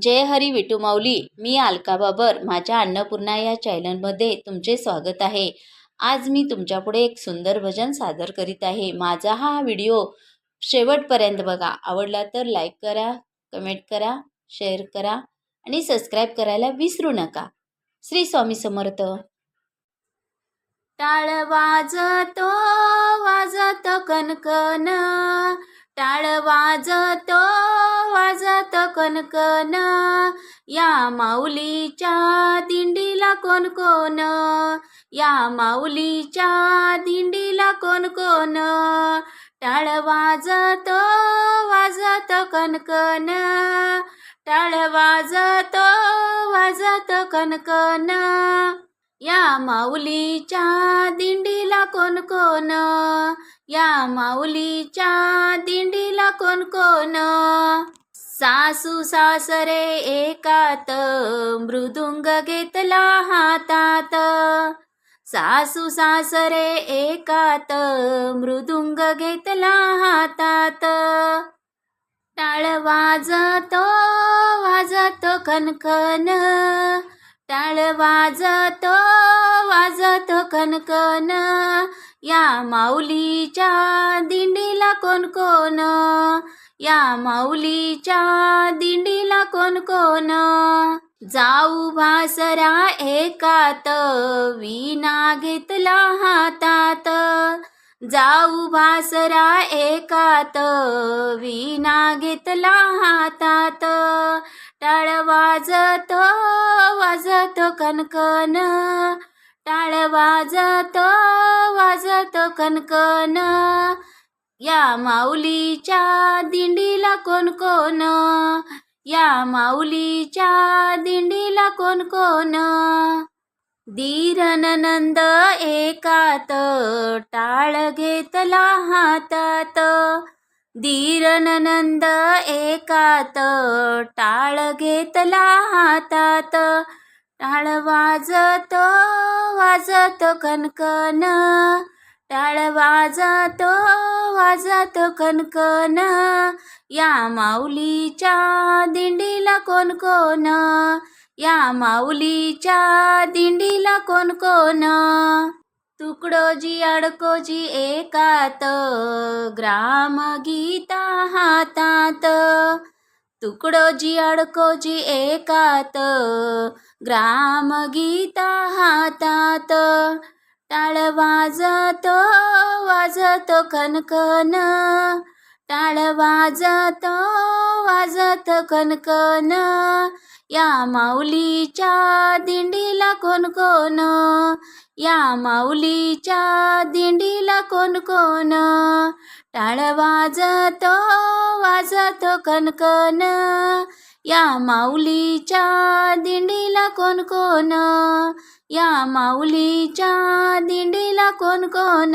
जय हरी विठू माऊली. मी अलका बाबर. माझ्या अन्नपूर्णा या चॅनलमध्ये तुमचे स्वागत आहे. आज मी तुमच्यापुढे एक सुंदर भजन सादर करीत आहे. माझा हा व्हिडिओ शेवटपर्यंत बघा. आवडला तर लाईक करा, कमेंट करा, शेअर करा आणि सबस्क्राईब करायला विसरू नका. श्री स्वामी समर्थ. टाळ वाजतो वाजतो कणकण, टाळ वाजतो वाजतो कणकण, या माऊलीच्या दिंडीला कोण कोण, या माऊलीच्या दिंडीला कोण कोण. टाळ वाजतो वाजतो कणकण, टाळ वाजतो वाजतो कणकण, या माऊलीच्या दिंडीला कोण कोण, या माऊलीच्या दिंडीला कोण कोण. सासू सासरे एकात, मृदुंग घेतला हातात, सासू सासरे एकात, मृदुंग घेतला हातात. टाळ वाजतो वाजतो कणकण, टाळ वाजतो वाजतो कणकण, या माऊलीच्या दिंडीला कोण कोण, या माऊलीच्या दिंडीला कोण कोण. जाऊ भासरा एकात, वीणा घेतला हातात, जाऊ भासरा एकात, वीणा घेतला हातात. टाळ वाजतो वाजतो कणकण, टाळ वाजतो वाजतो कणकण, या माऊलीच्या दिंडीला कोण कोण, या माऊलीच्या दिंडीला कोण कोण. धीर ननंद एकात, टाळ घेतला हातात, धीर ननंद एकात, टाळ घेतला हातात. टाळ वाजतो वाजतो कणकण, टाळ वाजतो वाजतो कणकण, या माऊलीच्या दिंडीला कोण कोण, या माऊलीच्या दिंडीला कोण कोण. तुकडोजी अडकोजी एकात, ग्रामगीता हातात, तुकडोजी अडकोजी एकात, ग्रामगीता हातात. टाळ वाजतो वाजतो कणकण, टाळ वाजतो वाजतो कणकण, या माऊलीच्या दिंडीला कोण कोण, या माऊलीच्या दिंडीला कोण कोण. टाळ वाजतो वाजतो कणकण, या माऊलीच्या दिंडीला कोण कोण, या माऊलीच्या दिंडीला कोण कोण.